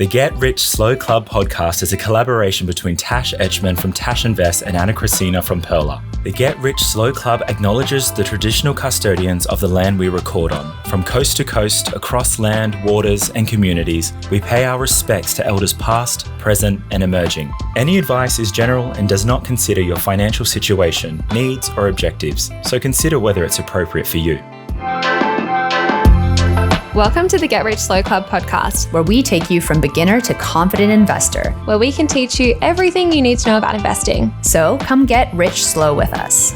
The Get Rich Slow Club podcast is a collaboration between Tash Etschmann from Tash Invests and Ana Kresina from Perla. The Get Rich Slow Club acknowledges the traditional custodians of the land we record on. From coast to coast, across land, waters, and communities, we pay our respects to elders past, present, and emerging. Any advice is general and does not consider your financial situation, needs, or objectives, so consider whether it's appropriate for you. Welcome to the Get Rich Slow Club podcast, where we take you from beginner to confident investor, where we can teach you everything you need to know about investing. So come get rich slow with us.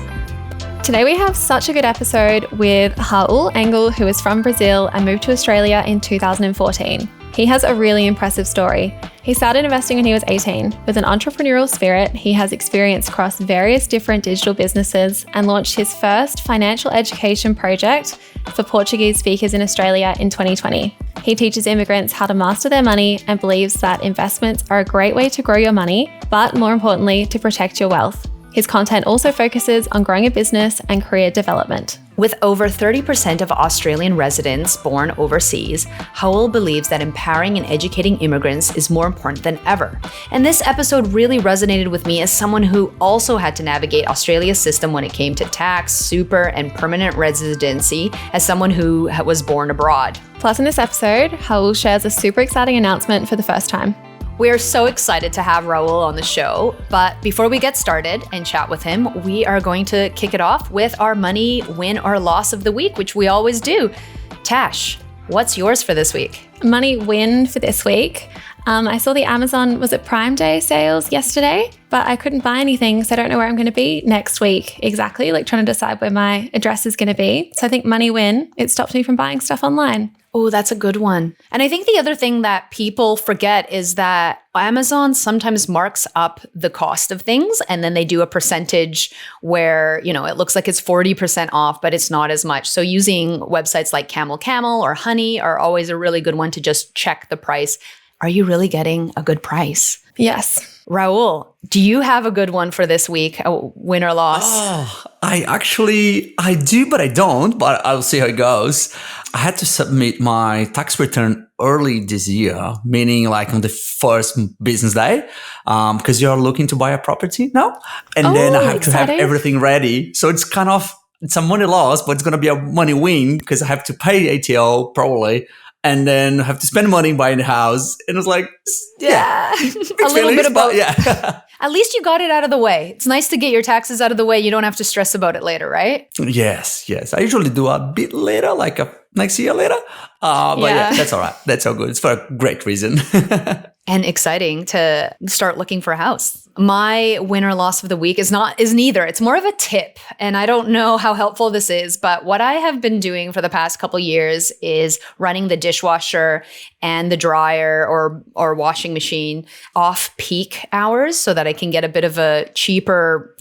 Today we have such a good episode with Raul Engel, who is from Brazil and moved to Australia in 2014. He has a really impressive story. He started investing when he was 18. With an entrepreneurial spirit, he has experience across various different digital businesses and launched his first financial education project for Portuguese speakers in Australia in 2020. He teaches immigrants how to master their money and believes that investments are a great way to grow your money, but more importantly, to protect your wealth. His content also focuses on growing a business and career development. With over 30% of Australian residents born overseas, Raul believes that empowering and educating immigrants is more important than ever. And this episode really resonated with me as someone who also had to navigate Australia's system when it came to tax, super, and permanent residency as someone who was born abroad. Plus in this episode, Raul shares a super exciting announcement for the first time. We are so excited to have Raul on the show, but before we get started and chat with him, we are going to kick it off with our money win or loss of the week, which we always do. Tash, what's yours for this week? Money win for this week. I saw the Amazon, was it Prime Day sales yesterday, but I couldn't buy anything, so I don't know where I'm going to be next week exactly, like trying to decide where my address is going to be. So I think money win, it stopped me from buying stuff online. Oh, that's a good one. And I think the other thing that people forget is that Amazon sometimes marks up the cost of things, and then they do a percentage where, you know, it looks like it's 40% off, but it's not as much. So using websites like Camel or Honey are always a really good one to just check the price. Are you really getting a good price? Yes. Raul, do you have a good one for this week, a win or loss? Oh, I do, but I don't, but I'll see how it goes. I had to submit my tax return early this year, meaning like on the first business day, because you're looking to buy a property now. And then I have to have everything ready. So it's a money loss, but it's going to be a money win because I have to pay ATO probably. And then have to spend money buying the house. And it was like, yeah. A little bit about, yeah. At least you got it out of the way. It's nice to get your taxes out of the way. You don't have to stress about it later, right? Yes. I usually do a bit later, like next year later. But yeah, that's all right. That's all good. It's for a great reason. And exciting to start looking for a house. My win or loss of the week is neither. It's more of a tip. And I don't know how helpful this is, but what I have been doing for the past couple years is running the dishwasher and the dryer or washing machine off peak hours so that I can get a bit of a cheaper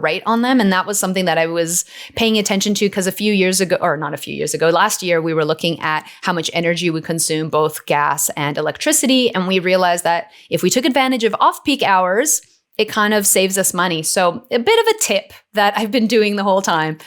rate on them. And that was something that I was paying attention to because last year we were looking at how much energy we consume, both gas and electricity. And we realized that if we took advantage of off-peak hours, it kind of saves us money. So a bit of a tip that I've been doing the whole time.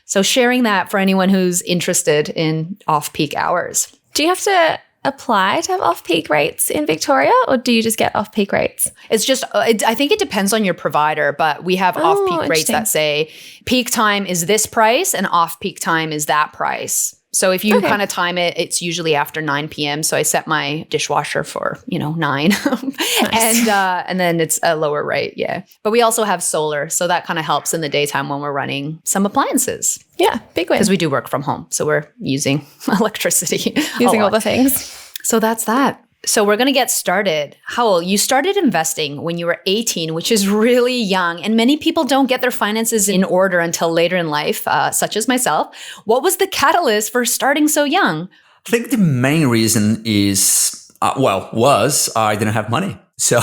So sharing that for anyone who's interested in off-peak hours. Do you have to apply to have off-peak rates in Victoria, or do you just get off-peak rates? It's just, I think it depends on your provider, but we have off-peak rates that say peak time is this price and off-peak time is that price. So if you kind of time it, it's usually after 9 p.m. So I set my dishwasher for, 9 nice. and then it's a lower rate. Yeah. But we also have solar. So that kind of helps in the daytime when we're running some appliances. Yeah. Big win. Because we do work from home. So we're using electricity. Using all the things. So that's that. So we're going to get started. Raul, you started investing when you were 18, which is really young. And many people don't get their finances in order until later in life, such as myself. What was the catalyst for starting so young? I think the main reason is, was I didn't have money. So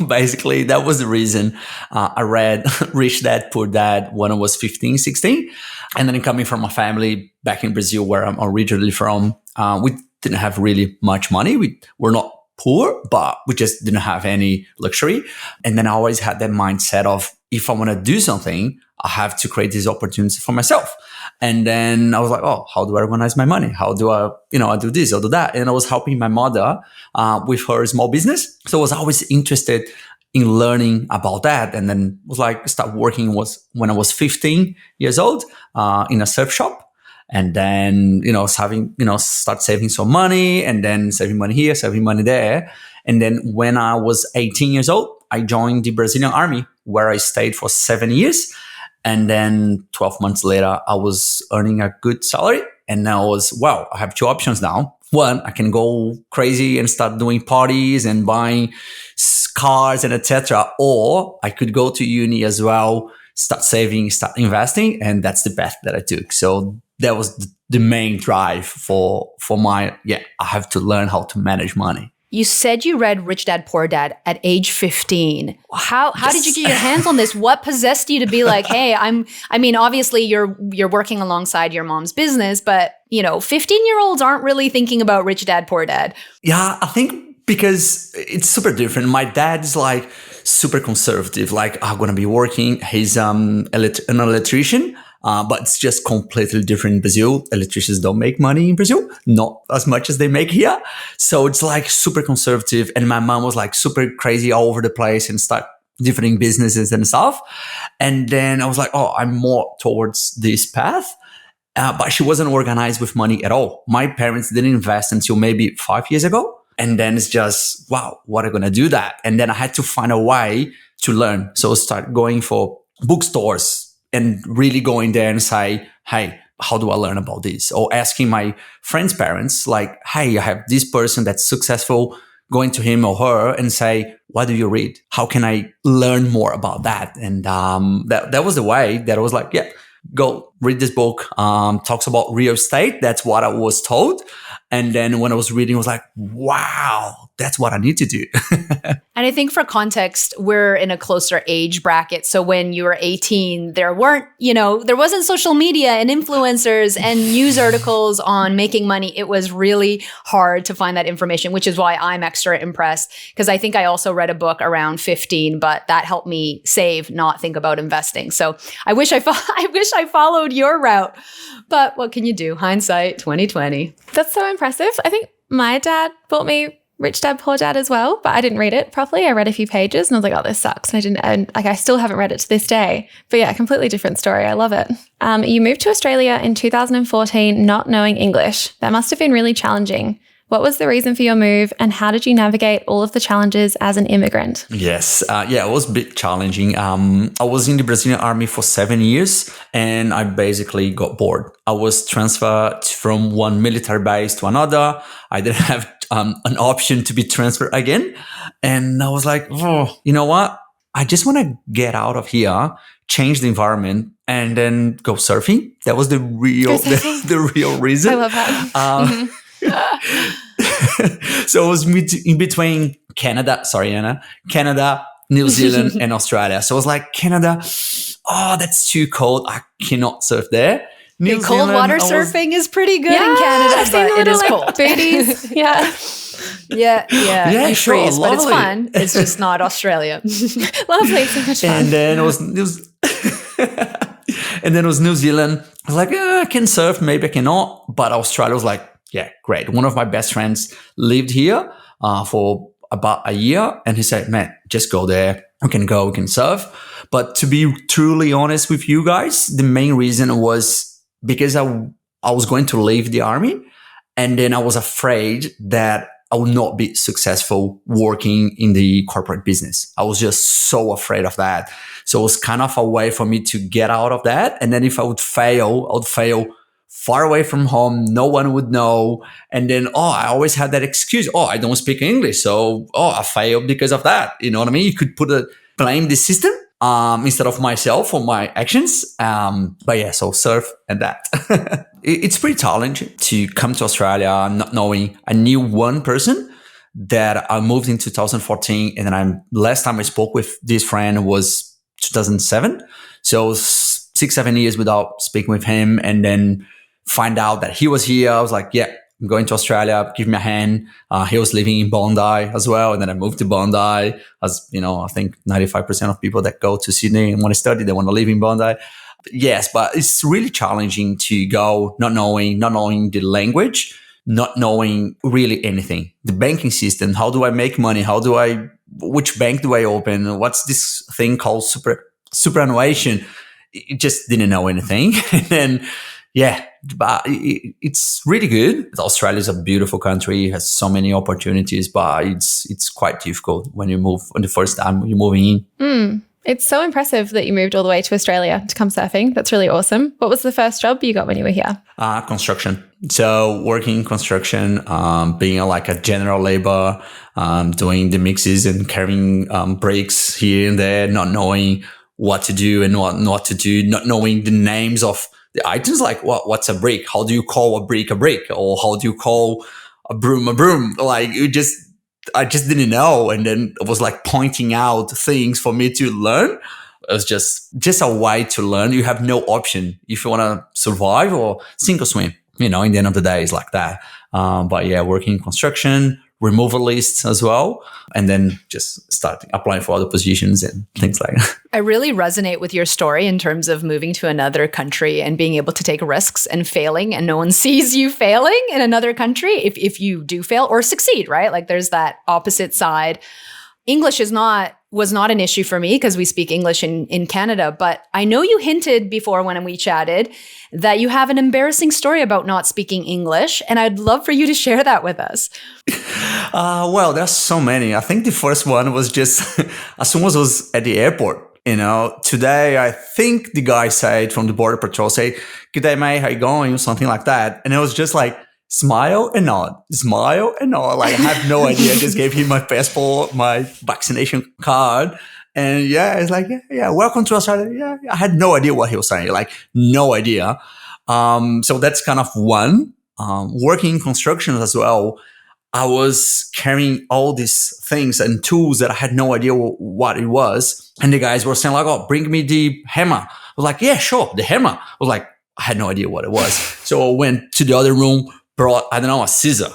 basically that was the reason. I read Rich Dad, Poor Dad when I was 15, 16. And then coming from a family back in Brazil where I'm originally from, we didn't have really much money. We were not poor, but we just didn't have any luxury. And then I always had that mindset of if I want to do something, I have to create these opportunities for myself. And then I was like, oh, how do I organize my money? How do I do this, I'll do that. And I was helping my mother with her small business. So I was always interested in learning about that. And then was like, start working when I was 15 years old in a surf shop. And then, start saving some money and then saving money here, saving money there. And then when I was 18 years old, I joined the Brazilian army where I stayed for 7 years. And then 12 months later, I was earning a good salary. And now I have two options now. One, I can go crazy and start doing parties and buying cars and etc. Or I could go to uni as well, start saving, start investing. And that's the path that I took. So that was the main drive for I have to learn how to manage money. You said you read Rich Dad, Poor Dad at age 15. How did you get your hands on this? What possessed you to be like, hey, obviously you're working alongside your mom's business, but 15-year-olds aren't really thinking about Rich Dad, Poor Dad. Yeah, I think because it's super different. My dad's like super conservative, like I'm going to be working. He's an electrician. But it's just completely different in Brazil. Electricians don't make money in Brazil, not as much as they make here. So it's like super conservative. And my mom was like super crazy all over the place and start different businesses and stuff. And then I was like, oh, I'm more towards this path. But she wasn't organized with money at all. My parents didn't invest until maybe 5 years ago. And then it's just, wow, what am I going to do that? And then I had to find a way to learn. So I start going for bookstores and really going there and say, hey, how do I learn about this? Or asking my friends' parents, like, hey, I have this person that's successful, going to him or her and say, what do you read? How can I learn more about that? And that was the way that I was like, yeah, go read this book. Talks about real estate. That's what I was told. And then when I was reading, I was like, wow, that's what I need to do. And I think for context, we're in a closer age bracket. So when you were 18, there wasn't social media and influencers and news articles on making money. It was really hard to find that information, which is why I'm extra impressed. Because I think I also read a book around 15, but that helped me save, not think about investing. So I wish I followed your route. But what can you do? Hindsight 2020. That's so impressive. I think my dad bought me Rich Dad, Poor Dad as well, but I didn't read it properly. I read a few pages and I was like, oh, this sucks. And I still haven't read it to this day. But yeah, completely different story. I love it. You moved to Australia in 2014, not knowing English. That must have been really challenging. What was the reason for your move and how did you navigate all of the challenges as an immigrant? Yes. It was a bit challenging. I was in the Brazilian army for 7 years and I basically got bored. I was transferred from one military base to another. I didn't have an option to be transferred again. And I was like, oh, you know what? I just want to get out of here, change the environment and then go surfing. That was the real reason. I love that. So it was in between Canada, New Zealand, and Australia. So I was like, Canada, oh, that's too cold. I cannot surf there. Cold water surfing is pretty good in Canada, but it is cold. Booties. Yeah. Yeah, you sure, freeze, but it's fun. It's just not Australia. Lovely, so much fun. And then it was and then it was New Zealand. I was like, I can surf, maybe I cannot. But Australia was like, yeah, great. One of my best friends lived here for about a year. And he said, man, just go there. We can surf. But to be truly honest with you guys, the main reason was because I was going to leave the army. And then I was afraid that I would not be successful working in the corporate business. I was just so afraid of that. So it was kind of a way for me to get out of that. And then if I would fail, I would fail far away from home. No one would know. And then, I always had that excuse. I don't speak English. So, I failed because of that. You know what I mean? You could blame the system instead of myself for my actions. But yeah, so surf and that. It's pretty challenging to come to Australia not knowing. I knew one person that I moved in 2014. And then last time I spoke with this friend was 2007. So 6-7 years without speaking with him. And then find out that he was here. I was like, yeah, I'm going to Australia, give me a hand. He was living in Bondi as well. And then I moved to Bondi. As you know, I think 95% of people that go to Sydney and want to study, they want to live in Bondi. Yes, but it's really challenging to go not knowing the language, not knowing really anything. The banking system, how do I make money? Which bank do I open? What's this thing called superannuation? It just didn't know anything. And then, yeah, but it's really good. Australia is a beautiful country, has so many opportunities, but it's quite difficult when you move on the first time you're moving in. It's so impressive that you moved all the way to Australia to come surfing. That's really awesome. What was the first job you got when you were here? Construction. So working in construction, being like a general labor, doing the mixes and carrying bricks here and there, not knowing what to do and what not to do, not knowing the names of the items, like what's a brick? How do you call a brick? Or how do you call a broom? Like I just didn't know. And then it was like pointing out things for me to learn. It was just a way to learn. You have no option if you want to survive or sink or swim. In the end of the day, it's like that. But yeah, working in construction, removalist as well. And then just start applying for other positions and things like that. I really resonate with your story in terms of moving to another country and being able to take risks and failing, and no one sees you failing in another country if you do fail or succeed, right? Like there's that opposite side. English was not an issue for me because we speak English in Canada, but I know you hinted before when we chatted that you have an embarrassing story about not speaking English, and I'd love for you to share that with us. Well, there's so many. I think the first one was just as soon as I was at the airport. Today, I think the guy said from the border patrol, say, "Good day, mate, how you going?" or something like that. And it was just like, smile and nod. Like, I have no idea. I just gave him my passport, my vaccination card. And yeah, it's like, yeah, welcome to Australia. Yeah, I had no idea what he was saying. Like, no idea. So that's kind of one. Working in construction as well, I was carrying all these things and tools that I had no idea what it was. And the guys were saying like, "Oh, bring me the hammer." I was like, "Yeah, sure, the hammer." I was like, I had no idea what it was. So I went to the other room, brought, I don't know, a scissor.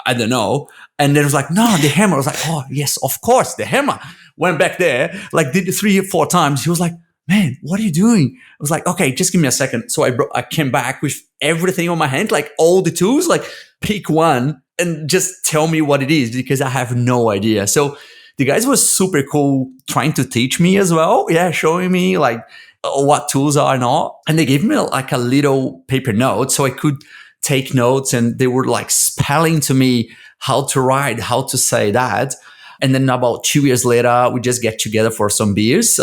I don't know. And then it was like, "No, the hammer." I was like, "Oh, yes, of course, the hammer." Went back there, like did it 3 or 4 times. He was like, "Man, what are you doing?" I was like, "Okay, just give me a second." So I came back with everything on my hand, like all the tools, like pick one and just tell me what it is because I have no idea. So the guys were super cool trying to teach me as well. Yeah, showing me like what tools are and all. And they gave me like a little paper note so I could take notes, and they were like spelling to me how to write, how to say that. And then about 2 years later, we just get together for some beers,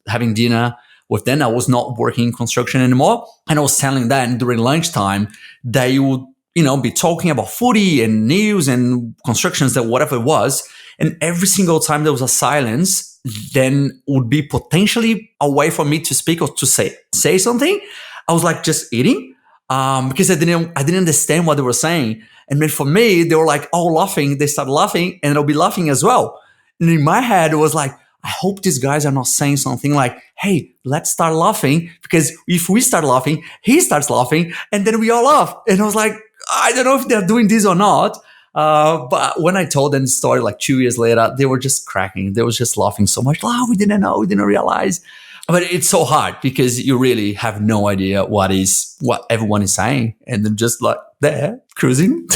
having dinner with them. I was not working in construction anymore. And I was telling them during lunchtime, they would, be talking about footy and news and constructions, that whatever it was. And every single time there was a silence, then would be potentially a way for me to speak or to say something. I was like just eating. Because I didn't understand what they were saying. And then for me, they were like all laughing. They started laughing and I'll be laughing as well. And in my head, it was like, I hope these guys are not saying something like, "Hey, let's start laughing." Because if we start laughing, he starts laughing and then we all laugh. And I was like, I don't know if they're doing this or not. But when I told them the story like 2 years later, they were just cracking. They were just laughing so much. "Oh, we didn't know. We didn't realize." But it's so hard because you really have no idea what everyone is saying. And then just like there, cruising.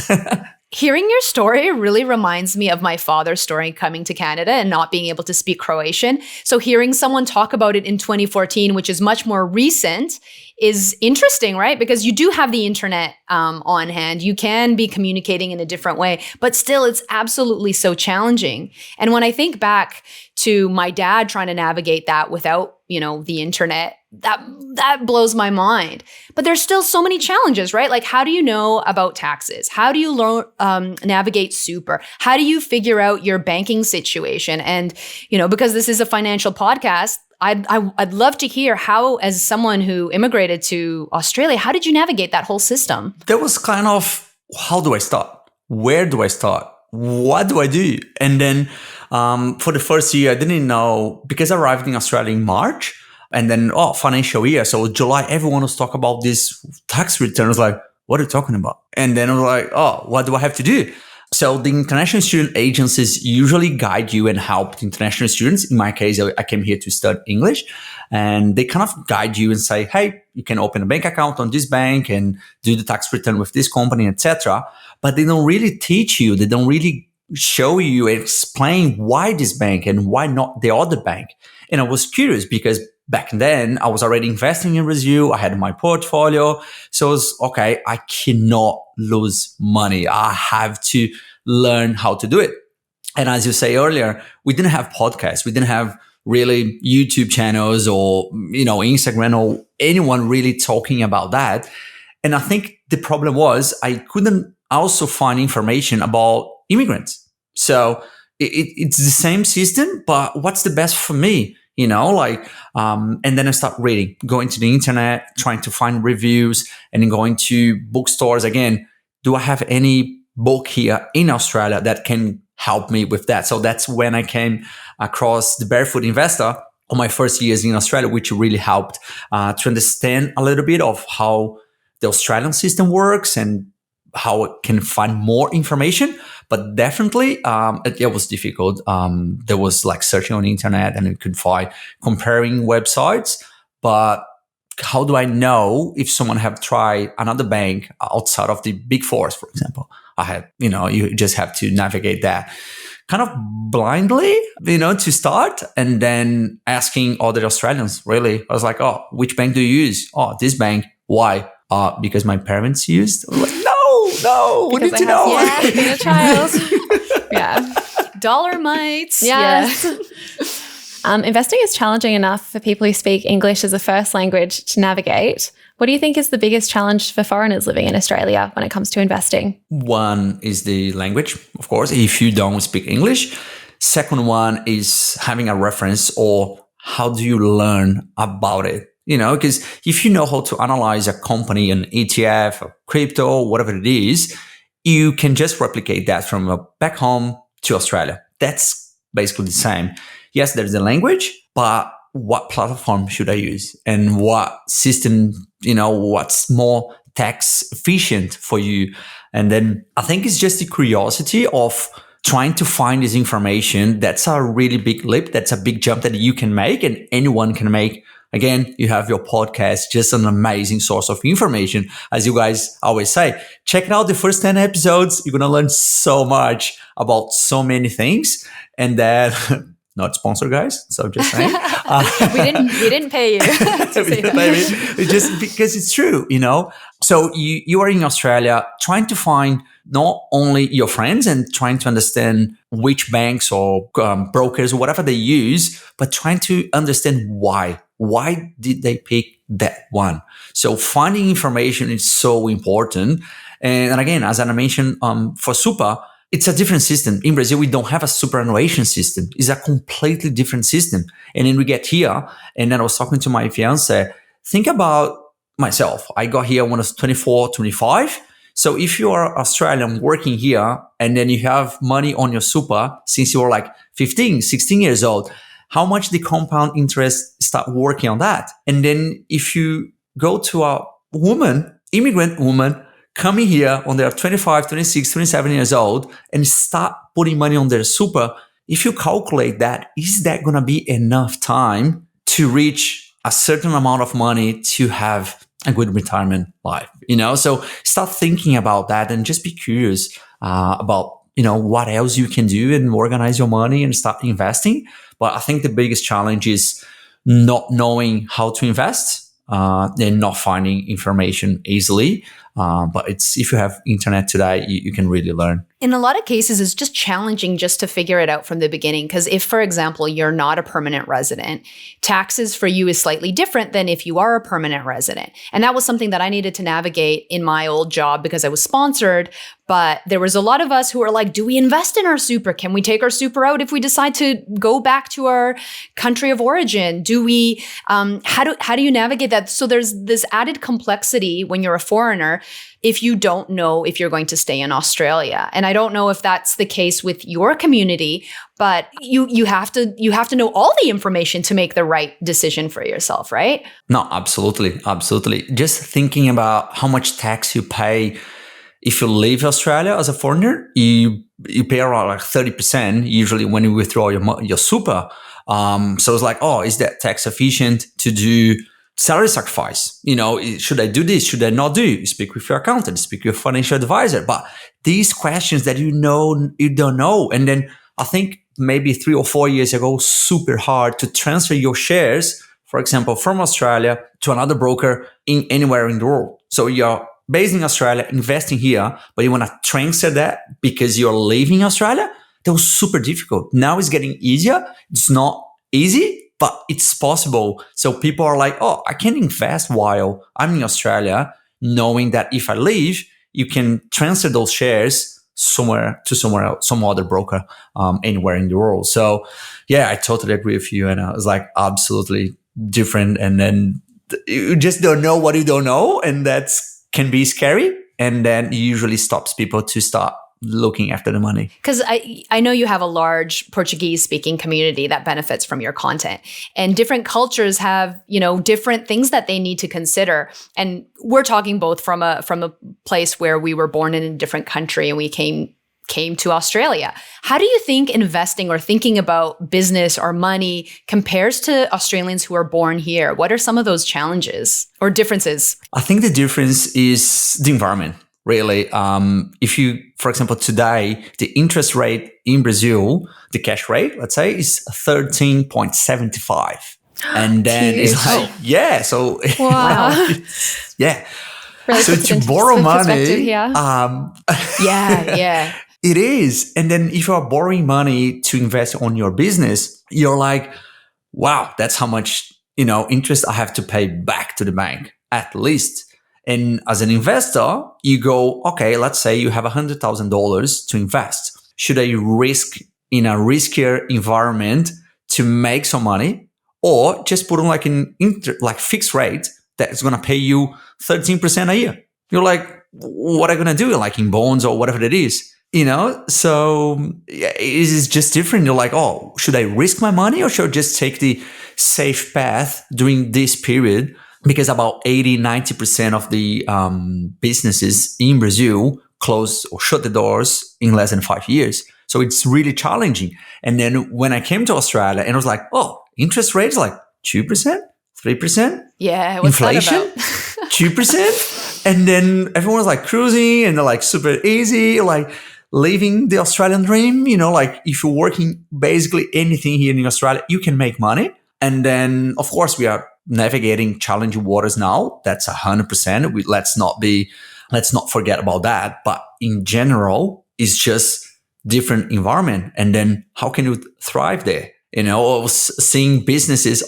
Hearing your story really reminds me of my father's story coming to Canada and not being able to speak Croatian. So hearing someone talk about it in 2014, which is much more recent, is interesting, right? Because you do have the internet on hand. You can be communicating in a different way, but still it's absolutely so challenging. And when I think back to my dad trying to navigate that without, the internet, that blows my mind. But there's still so many challenges, right? Like, how do you know about taxes? How do you learn, navigate super? How do you figure out your banking situation? And, because this is a financial podcast, I'd love to hear how, as someone who immigrated to Australia, how did you navigate that whole system? That was kind of, how do I start? Where do I start? What do I do? And then for the first year, I didn't know, because I arrived in Australia in March, and then, financial year. So July, everyone was talking about this tax returns, like, what are you talking about? And then I was like, oh, what do I have to do? So the international student agencies usually guide you and help the international students. In my case, I came here to study English, and they kind of guide you and say, hey, you can open a bank account on this bank and do the tax return with this company, etc. But they don't really teach you. They don't really show you and explain why this bank and why not the other bank. And I was curious because back then I was already investing in Brazil. I had my portfolio. So it was, okay, I cannot lose money. I have to learn how to do it. And as you say earlier, we didn't have podcasts. We didn't have really YouTube channels or, Instagram or anyone really talking about that. And I think the problem was I couldn't also find information about immigrants. So it's the same system, but what's the best for me? And then I start reading, going to the internet, trying to find reviews, and then going to bookstores again. Do I have any book here in Australia that can help me with that? So that's when I came across The Barefoot Investor on my first years in Australia, which really helped to understand a little bit of how the Australian system works and how I can find more information. But definitely, it was difficult. There was like searching on the internet and you could find comparing websites. But how do I know if someone have tried another bank outside of the big fours, for example? I had, you just have to navigate that kind of blindly, to start, and then asking other Australians, really. I was like, oh, which bank do you use? Oh, this bank. Why? Because my parents used. I was like, no, we need to know. Yeah, being a child. Yeah. Dollar mites. Yes. Yeah. Investing is challenging enough for people who speak English as a first language to navigate. What do you think is the biggest challenge for foreigners living in Australia when it comes to investing? One is the language, of course, if you don't speak English. Second one is having a reference, or how do you learn about it? Because if you know how to analyze a company, an ETF, a crypto, whatever it is, you can just replicate that from back home to Australia. That's basically the same. Yes, there's the language, but what platform should I use? And what system, what's more tax efficient for you? And then I think it's just the curiosity of trying to find this information. That's a really big leap. That's a big jump that you can make and anyone can make. Again, you have your podcast, just an amazing source of information. As you guys always say, check out the first 10 episodes. You're going to learn so much about so many things. And then, not sponsored, guys. So just saying. We didn't pay you. Just because it's true, So you are in Australia trying to find not only your friends and trying to understand which banks or brokers or whatever they use, but trying to understand why. Why did they pick that one? So finding information is so important. And again, as I mentioned, for super, it's a different system. In Brazil, we don't have a superannuation system. It's a completely different system. And then we get here, and then I was talking to my fiance, think about myself. I got here when I was 24, 25. So if you are Australian working here, and then you have money on your super since you were like 15, 16 years old, how much the compound interest start working on that? And then if you go to a woman, immigrant woman, coming here when they're 25, 26, 27 years old and start putting money on their super, if you calculate that, is that going to be enough time to reach a certain amount of money to have a good retirement life? So start thinking about that and just be curious about, what else you can do and organize your money and start investing. But I think the biggest challenge is not knowing how to invest and not finding information easily. But if you have internet today, you can really learn. In a lot of cases, it's just challenging just to figure it out from the beginning. Because if, for example, you're not a permanent resident, taxes for you is slightly different than if you are a permanent resident. And that was something that I needed to navigate in my old job because I was sponsored. But there was a lot of us who were like, do we invest in our super? Can we take our super out if we decide to go back to our country of origin? Do we, how do you navigate that? So there's this added complexity when you're a foreigner if you don't know if you're going to stay in Australia. And I don't know if that's the case with your community, but you have to know all the information to make the right decision for yourself, right? No, absolutely. Absolutely. Just thinking about how much tax you pay if you leave Australia as a foreigner, you pay around like 30% usually when you withdraw your super. So it's like, oh, is that tax efficient to do salary sacrifice? Should I do this? Should I not do? Speak with your accountant, speak with your financial advisor. But these questions that you don't know. And then I think maybe 3 or 4 years ago, super hard to transfer your shares, for example, from Australia to another broker anywhere in the world. So you're based in Australia, investing here, but you want to transfer that because you're leaving Australia. That was super difficult. Now it's getting easier. It's not easy, but it's possible. So people are like, oh, I can invest while I'm in Australia, knowing that if I leave, you can transfer those shares somewhere else, some other broker, anywhere in the world. So yeah, I totally agree with you. And it's like absolutely different. And then you just don't know what you don't know. And that's can be scary. And then it usually stops people to start looking after the money. Because I know you have a large Portuguese speaking community that benefits from your content, and different cultures have, different things that they need to consider. And we're talking both from a place where we were born in a different country and we came to Australia. How do you think investing or thinking about business or money compares to Australians who are born here? What are some of those challenges or differences? I think the difference is the environment, really. If you, for example, today, the interest rate in Brazil, the cash rate, let's say, is 13.75. And then it's like, yeah, so wow. yeah. Really so to borrow money, yeah. It is. And then if you are borrowing money to invest on your business, you're like, wow, that's how much, interest I have to pay back to the bank, at least. And as an investor, you go, okay, let's say you have $100,000 to invest. Should I risk in a riskier environment to make some money, or just put on like fixed rate that's going to pay you 13% a year? You're like, what am I going to do? Like in bonds or whatever it is. So yeah, it is just different. You're like, oh, should I risk my money or should I just take the safe path during this period? Because about 80-90% of the businesses in Brazil close or shut the doors in less than 5 years. So it's really challenging. And then when I came to Australia and I was like, oh, interest rates like 2%, 3%? Yeah, what's inflation? That about? 2%? And then everyone was like cruising and they're like super easy, like living the Australian dream. Like if you're working basically anything here in Australia, you can make money. And then, of course, we are navigating challenging waters now. That's 100%. Let's not forget about that. But in general, it's just different environment. And then how can you thrive there? Seeing businesses,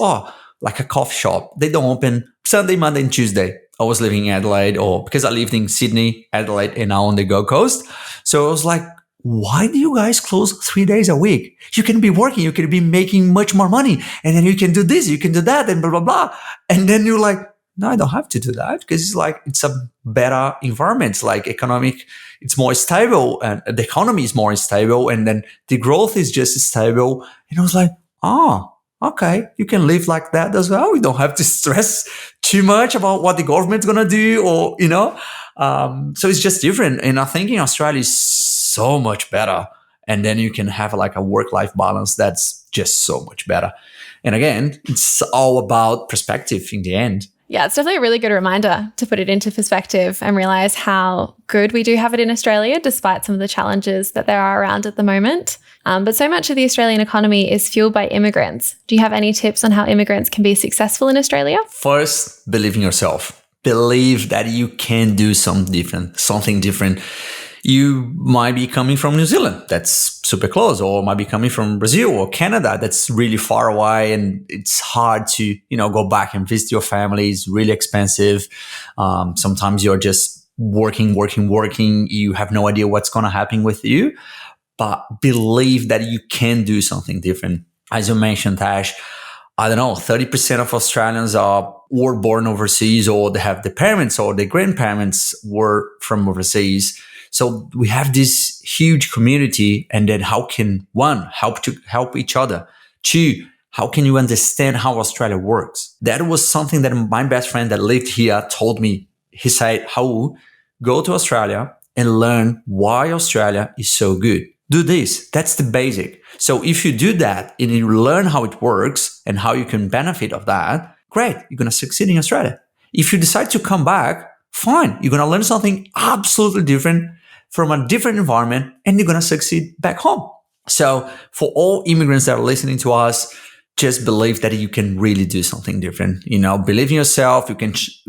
like a coffee shop, they don't open Sunday, Monday, and Tuesday. I was living in Adelaide, or because I lived in Sydney, Adelaide, and now on the Gold Coast. So I was like, why do you guys close 3 days a week? You can be working, you can be making much more money, and then you can do this, you can do that, and blah, blah, blah. And then you're like, no, I don't have to do that because it's a better environment. It's like economic, it's more stable, and the economy is more stable, and then the growth is just stable. And I was like, okay, you can live like that as well. You don't have to stress too much about what the government's going to do or, so it's just different. And I think in Australia is so much better. And then you can have like a work-life balance that's just so much better. And again, it's all about perspective in the end. Yeah, it's definitely a really good reminder to put it into perspective and realize how good we do have it in Australia, despite some of the challenges that there are around at the moment. But so much of the Australian economy is fueled by immigrants. Do you have any tips on how immigrants can be successful in Australia? First, believe in yourself. Believe that you can do something different. You might be coming from New Zealand, that's super close, or might be coming from Brazil or Canada, that's really far away, and it's hard to, go back and visit your family. It's really expensive. Sometimes you're just working. You have no idea what's going to happen with you, but believe that you can do something different. As you mentioned, Tash, I don't know, 30% of Australians are were born overseas, or they have the parents or the grandparents were from overseas. So we have this huge community. And then how can one help each other? Two, how can you understand how Australia works? That was something that my best friend that lived here told me. He said, "Raul, go to Australia and learn why Australia is so good. Do this. That's the basic. So if you do that and you learn how it works and how you can benefit of that, great, you're going to succeed in Australia. If you decide to come back, fine, you're going to learn something absolutely different from a different environment, and you're going to succeed back home." So for all immigrants that are listening to us, just believe that you can really do something different. Believe in yourself. You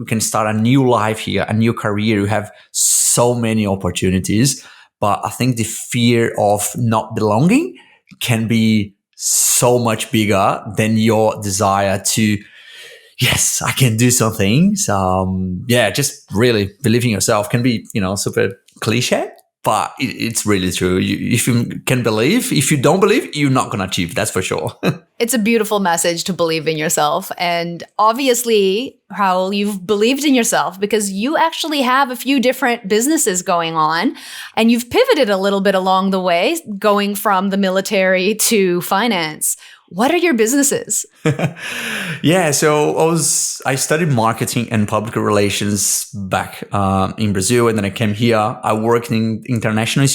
can start a new life here, a new career. You have so many opportunities, but I think the fear of not belonging can be so much bigger than your desire to, yes, I can do something. So just really believe in yourself. Can be, super cliche, but it's really true. If you can believe, if you don't believe, you're not going to achieve. That's for sure. It's a beautiful message to believe in yourself. And obviously, Raul, you've believed in yourself because you actually have a few different businesses going on, and you've pivoted a little bit along the way, going from the military to finance. What are your businesses? Yeah, so I studied marketing and public relations back in Brazil, and then I came here. I worked with international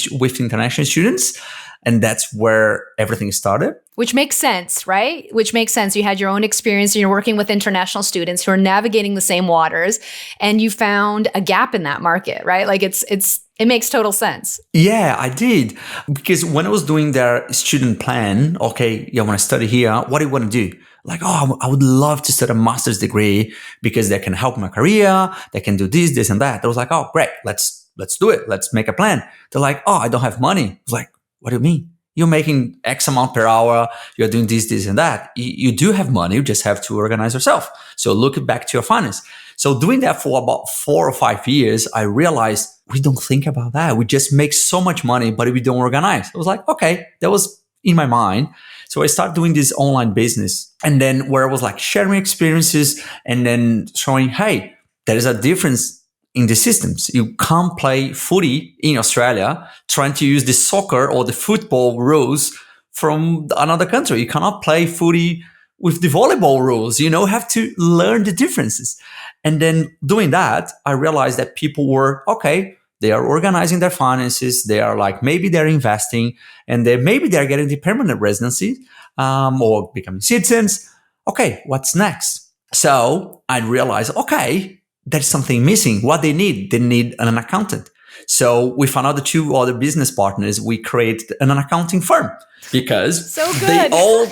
students, and that's where everything started. Which makes sense, right? Which makes sense. You had your own experience and you're working with international students who are navigating the same waters, and you found a gap in that market, right? Like it makes total sense. Yeah, I did. Because when I was doing their student plan, okay, yeah, when I study here, what do you want to do? Like, oh, I would love to study a master's degree because they can help my career. They can do this, and that. I was like, oh, great. Let's do it. Let's make a plan. They're like, oh, I don't have money. I was like, what do you mean? You're making X amount per hour. You're doing this, and that. You do have money. You just have to organize yourself. So look back to your finance. So doing that for about 4 or 5 years, I realized we don't think about that. We just make so much money, but we don't organize. I was like, okay, that was in my mind. So I started doing this online business, and then where I was like sharing experiences and then showing, hey, there is a difference in the systems. You can't play footy in Australia trying to use the soccer or the football rules from another country. You cannot play footy with the volleyball rules. Have to learn the differences. And then doing that, I realized that people were, okay, they are organizing their finances. They are like, maybe they're investing, and maybe they're getting the permanent residency or becoming citizens. Okay, what's next? So I realized, okay, there's something missing. What they need an accountant. So with another 2 other business partners, we created an accounting firm because so good. They all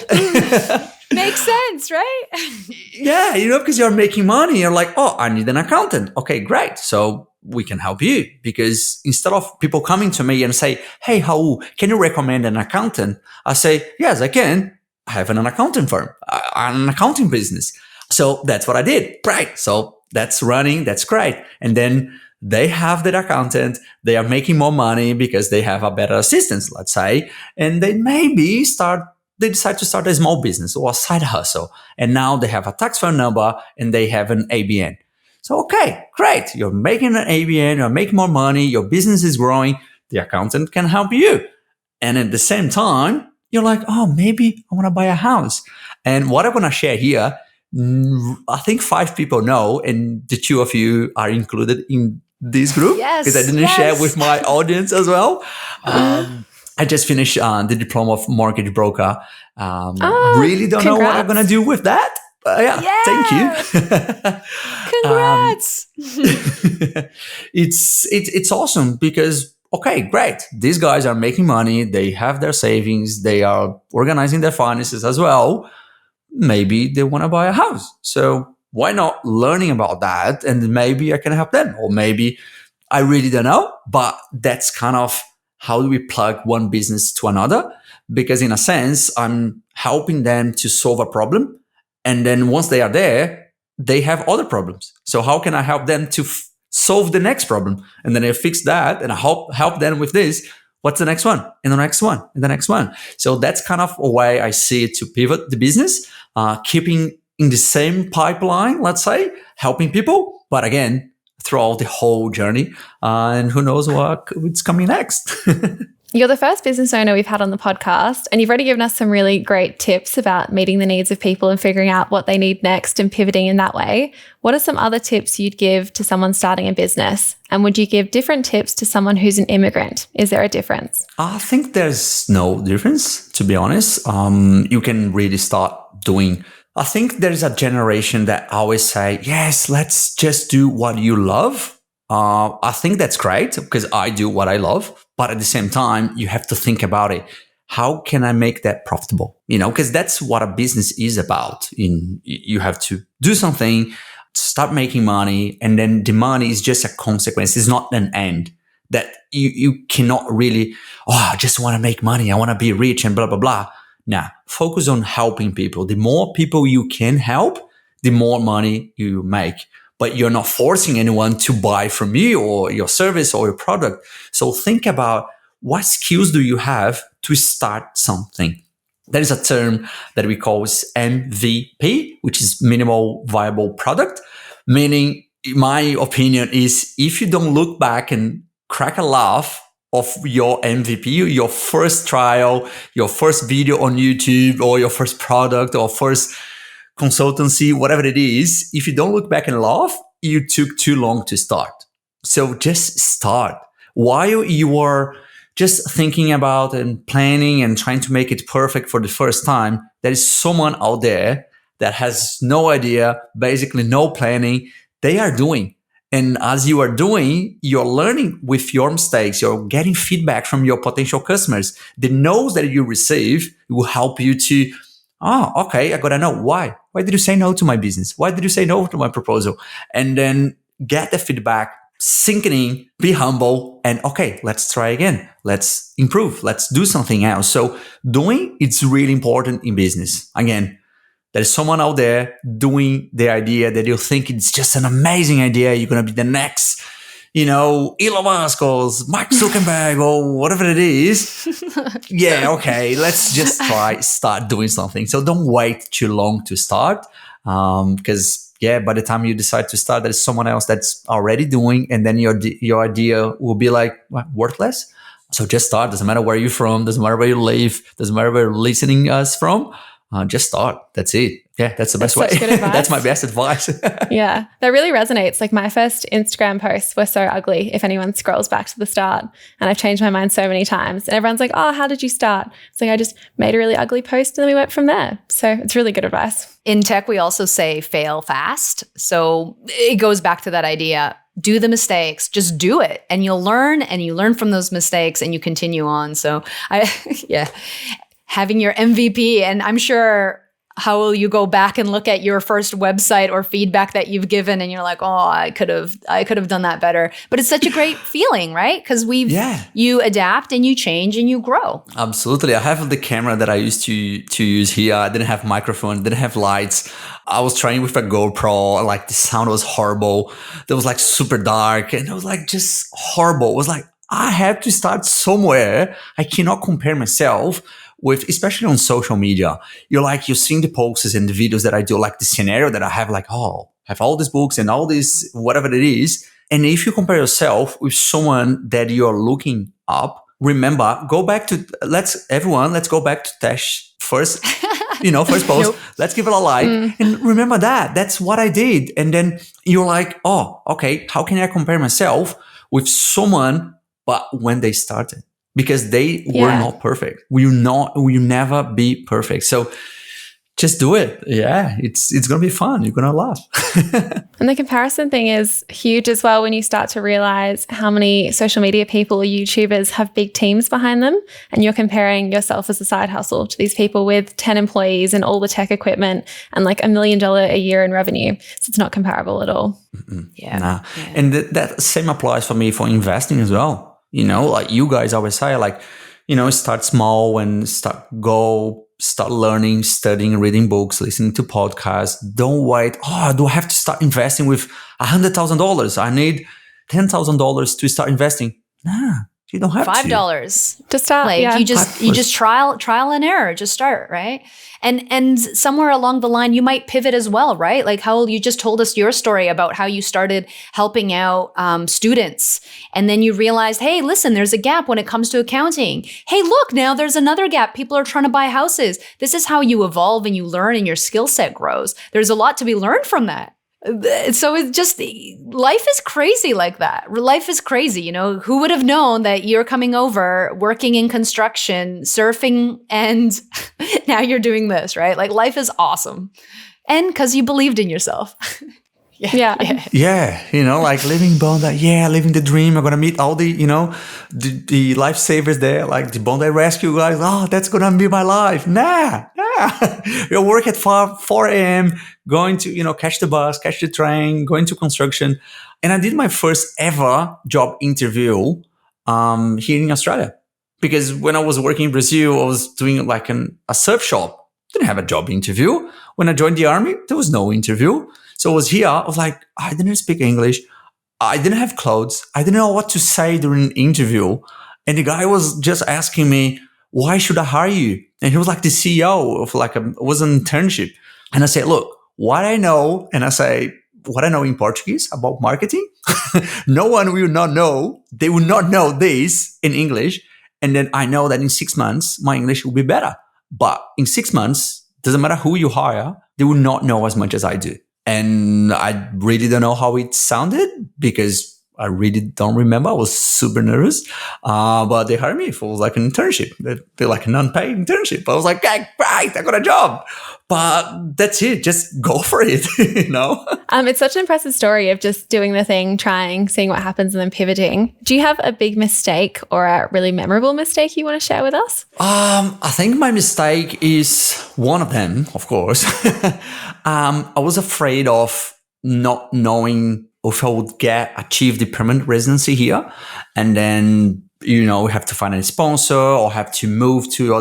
makes sense, right? Yeah, because you're making money. You're like, oh, I need an accountant. Okay, great. So we can help you, because instead of people coming to me and say, hey, Raul, can you recommend an accountant? I say, yes, I can. I have an accounting firm, an accounting business. So that's what I did. Right. So that's running. That's great. And then they have their accountant. They are making more money because they have a better assistant, let's say. And they decide to start a small business or a side hustle. And now they have a tax file number and they have an ABN. So, okay, great. You're making an ABN, you're making more money, your business is growing, the accountant can help you. And at the same time, you're like, oh, maybe I want to buy a house. And what I'm going to share here, I think 5 people know, and the 2 of you are included in this group. Yes. Because I didn't share with my audience as well. I just finished the diploma of mortgage broker. Really don't know what I'm going to do with that. Thank you. Congrats. It's awesome because, okay, great. These guys are making money. They have their savings. They are organizing their finances as well. Maybe they want to buy a house. So why not learning about that? And maybe I can help them. Or maybe I really don't know. But that's kind of how do we plug one business to another? Because in a sense, I'm helping them to solve a problem. And then once they are there, they have other problems. So how can I help them to solve the next problem? And then I fix that and I help them with this. What's the next one? And the next one? And the next one. So that's kind of a way I see it to pivot the business, keeping in the same pipeline, let's say, helping people. But again, throughout the whole journey. And who knows what's coming next. You're the first business owner we've had on the podcast, and you've already given us some really great tips about meeting the needs of people and figuring out what they need next and pivoting in that way. What are some other tips you'd give to someone starting a business? And would you give different tips to someone who's an immigrant? Is there a difference? I think there's no difference, to be honest. You can really start doing. I think there's a generation that always say, yes, let's just do what you love. I think that's great because I do what I love. But at the same time, you have to think about it. How can I make that profitable? Because that's what a business is about. You have to do something, start making money, and then the money is just a consequence. It's not an end that you cannot really, I just want to make money. I want to be rich and blah, blah, blah. Nah, focus on helping people. The more people you can help, the more money you make. But you're not forcing anyone to buy from you or your service or your product. So think about what skills do you have to start something. There is a term that we call MVP, which is minimal viable product, meaning, in my opinion, is if you don't look back and crack a laugh of your MVP, your first trial, your first video on YouTube, or your first product or first consultancy, whatever it is, if you don't look back and laugh, you took too long to start. So just start. While you are just thinking about and planning and trying to make it perfect for the first time, there is someone out there that has no idea, basically no planning. They are doing. And as you are doing, you're learning with your mistakes. You're getting feedback from your potential customers. The no's that you receive will help you to, okay, I got to know why. Why did you say no to my business? Why did you say no to my proposal? And then get the feedback, sink it in, be humble, and okay, let's try again. Let's improve. Let's do something else. So doing, it's really important in business. Again, there's someone out there doing the idea that you think it's just an amazing idea. You're going to be the next, Elon Musk or Mark Zuckerberg or whatever it is. Yeah, okay, let's just start doing something. So don't wait too long to start because, by the time you decide to start, there's someone else that's already doing, and then your idea will be like worthless. So just start. Doesn't matter where you're from. Doesn't matter where you live. Doesn't matter where you're listening us from. Just start. That's it. Yeah, that's the best way. That's my best advice. Yeah, that really resonates. Like my first Instagram posts were so ugly if anyone scrolls back to the start. And I've changed my mind so many times. And everyone's like, how did you start? It's like, I just made a really ugly post and then we went from there. So it's really good advice. In tech, we also say fail fast. So it goes back to that idea. Do the mistakes, just do it. And you'll learn, and you learn from those mistakes and you continue on. So having your MVP, and I'm sure, how will you go back and look at your first website or feedback that you've given and you're like, I could have done that better. But it's such a great feeling, right? Because you adapt and you change and you grow. Absolutely. I have the camera that I used to use here. I didn't have microphone, didn't have lights. I was trying with a GoPro, like the sound was horrible. It was like super dark and it was like just horrible. It was like, I have to start somewhere. I cannot compare myself with, especially on social media. You're seeing the posts and the videos that I do, like the scenario that I have, like, I have all these books and all this, whatever it is. And if you compare yourself with someone that you're looking up, remember, let's go back to Tash first, first post. Nope. Let's give it a like. And remember that's what I did. And then you're like, okay, how can I compare myself with someone, but when they started? Because they were not perfect. We will never be perfect. So just do it. Yeah, it's going to be fun. You're going to laugh. And the comparison thing is huge as well when you start to realize how many social media people or YouTubers have big teams behind them, and you're comparing yourself as a side hustle to these people with 10 employees and all the tech equipment and like $1 million a year in revenue. So it's not comparable at all. Yeah. Nah. And that same applies for me for investing as well. Like you guys always say, start small and start learning, studying, reading books, listening to podcasts. Don't wait. Do I have to start investing with $100,000? I need $10,000 to start investing. Nah, You don't have $5 to start. Like you just trial and error, just start, right? And somewhere along the line, you might pivot as well, right? Like how you just told us your story about how you started helping out students. And then you realized, hey, listen, there's a gap when it comes to accounting. Hey, look, now there's another gap. People are trying to buy houses. This is how you evolve and you learn and your skill set grows. There's a lot to be learned from that. So it's just, life is crazy like that. Life is crazy. You know, who would have known that you're coming over, working in construction, surfing, and now you're doing this, right? Like life is awesome. And because you believed in yourself. Yeah, you know, like living Bondi, living the dream. I'm gonna meet all the, you know, the lifesavers there, like the Bondi rescue guys. Oh, that's gonna be my life. Nah. You work at 4 a.m., going to, you know, catch the bus, catch the train, going to construction. And I did my first ever job interview here in Australia. Because when I was working in Brazil, I was doing like a surf shop. Didn't have a job interview. When I joined the army, there was no interview. So I was here, I was like, I didn't speak English. I didn't have clothes. I didn't know what to say during an interview. And the guy was just asking me, why should I hire you? And he was like the CEO of it was an internship. And I said, look, what I know in Portuguese about marketing, no one will not know. They will not know this in English. And then I know that in 6 months, my English will be better. But in 6 months, doesn't matter who you hire, they will not know as much as I do. And I really don't know how it sounded because I really don't remember. I was super nervous. But they hired me for like an internship. They're like an unpaid internship. I was like, hey, great, I got a job. But that's it. Just go for it, you know? It's such an impressive story of just doing the thing, trying, seeing what happens and then pivoting. Do you have a big mistake or a really memorable mistake you want to share with us? I think my mistake is one of them, of course. I was afraid of not knowing if I would achieve the permanent residency here. And then, you know, we have to find a sponsor or have to move to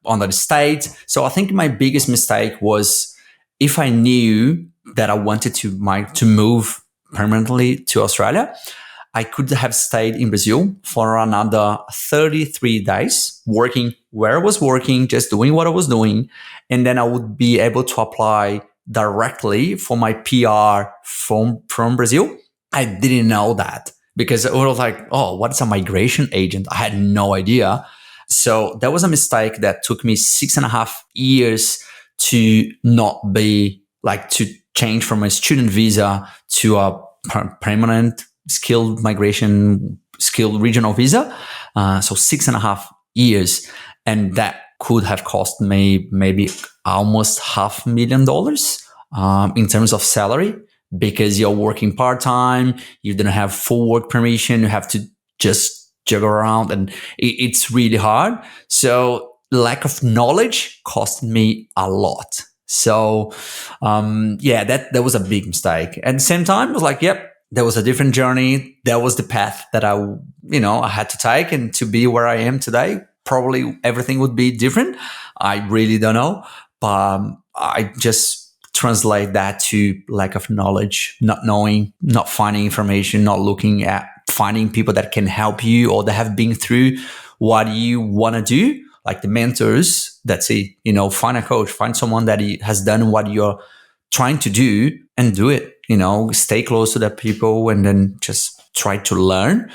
another state. So I think my biggest mistake was if I knew that I wanted to move permanently to Australia, I could have stayed in Brazil for another 33 days, working where I was working, just doing what I was doing. And then I would be able to apply directly for my PR from Brazil. I didn't know that because I was like, oh, what's a migration agent? I had no idea. So that was a mistake that took me 6.5 years to not be like to change from a student visa to a permanent skilled regional visa. So 6.5 years. And that could have cost me maybe almost $500,000 in terms of salary because you're working part-time, you don't have full work permission, you have to just juggle around and it's really hard. So lack of knowledge cost me a lot. So that was a big mistake. At the same time, I was like, yep, there was a different journey. That was the path that I had to take, and to be where I am today, probably everything would be different. I really don't know, but I just translate that to lack of knowledge, not knowing, not finding information, not looking at finding people that can help you or that have been through what you want to do, like the mentors. That's it. Find a coach, find someone that has done what you're trying to do and do it. Stay close to that people and then just try to learn.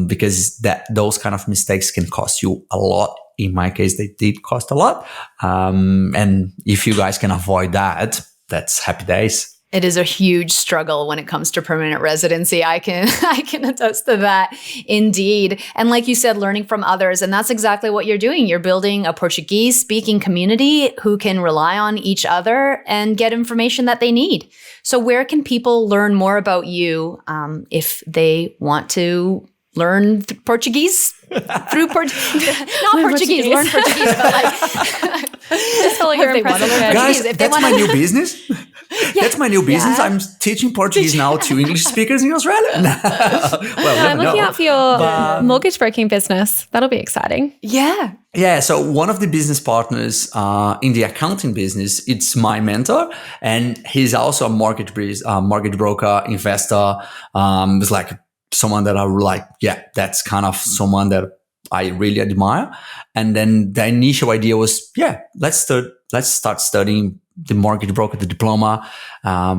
Because those kind of mistakes can cost you a lot. In my case, they did cost a lot. And if you guys can avoid that, that's happy days. It is a huge struggle when it comes to permanent residency. I can attest to that indeed. And like you said, learning from others. And that's exactly what you're doing. You're building a Portuguese speaking community who can rely on each other and get information that they need. So where can people learn more about you if they want to learn Portuguese? Through Portuguese, not Portuguese, learn Portuguese, but like, just feel like you're impressive. Guys, that's my new business. That's my new business. I'm teaching Portuguese now to English speakers in Australia. I'm looking out for your mortgage broking business. That'll be exciting. Yeah. Yeah. So one of the business partners in the accounting business, it's my mentor, and he's also a mortgage broker, investor. It's like someone that I would like, yeah, that's kind of someone that I really admire. And then the initial idea was, yeah, let's start studying the mortgage broker, the diploma,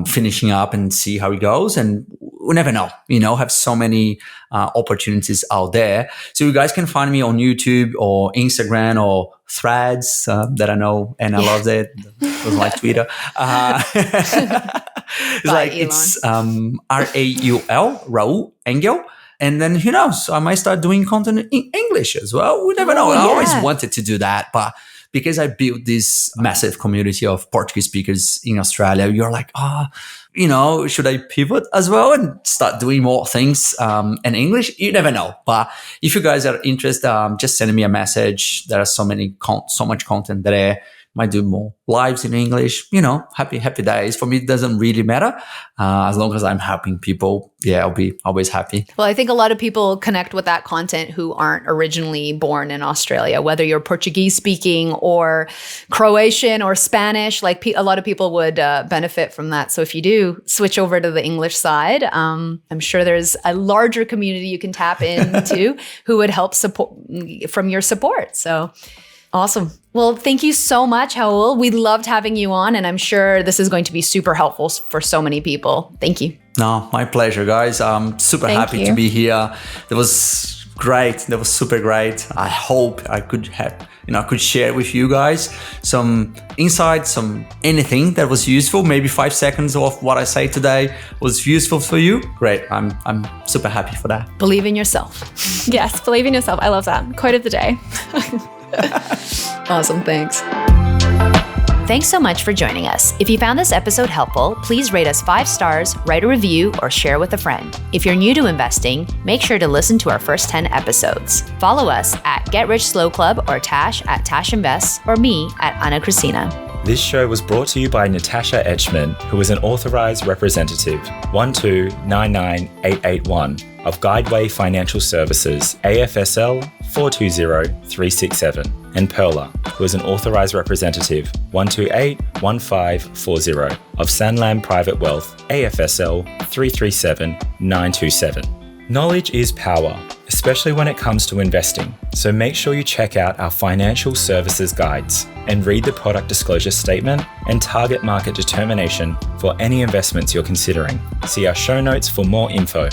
finishing up and see how it goes. And we never know, have so many opportunities out there. So you guys can find me on YouTube or Instagram or Threads that I know Anna loves it. It was like Twitter. It's Raul Engel. And then who knows, I might start doing content in English as well. We never know. I always wanted to do that, but because I built this massive community of Portuguese speakers in Australia, you're like, should I pivot as well and start doing more things in English? You never know. But if you guys are interested, just send me a message. There are so much content there. Might do more lives in English, happy days. For me, it doesn't really matter. As long as I'm helping people, I'll be always happy. Well, I think a lot of people connect with that content who aren't originally born in Australia, whether you're Portuguese speaking or Croatian or Spanish, like a lot of people would benefit from that. So if you do switch over to the English side, I'm sure there's a larger community you can tap into who would help support from your support. So awesome. Well, thank you so much, Raul. We loved having you on, and I'm sure this is going to be super helpful for so many people. Thank you. No, my pleasure, guys. I'm super happy to be here. That was great. That was super great. I hope I could have, could share with you guys some insights, some anything that was useful. Maybe 5 seconds of what I say today was useful for you. Great. I'm super happy for that. Believe in yourself. Yes, believe in yourself. I love that. Quote of the day. Awesome. Thanks. Thanks so much for joining us. If you found this episode helpful, please rate us 5 stars, write a review, or share with a friend. If you're new to investing, make sure to listen to our first 10 episodes. Follow us at Get Rich Slow Club or Tash at Tash Invests or me at Ana Kresina. This show was brought to you by Natasha Etschmann, who is an authorised representative 1299881 of Guideway Financial Services, AFSL 420367, and Perla, who is an authorised representative 1281540 of Sanlam Private Wealth, AFSL 337927. Knowledge is power, especially when it comes to investing. So make sure you check out our financial services guides and read the product disclosure statement and target market determination for any investments you're considering. See our show notes for more info.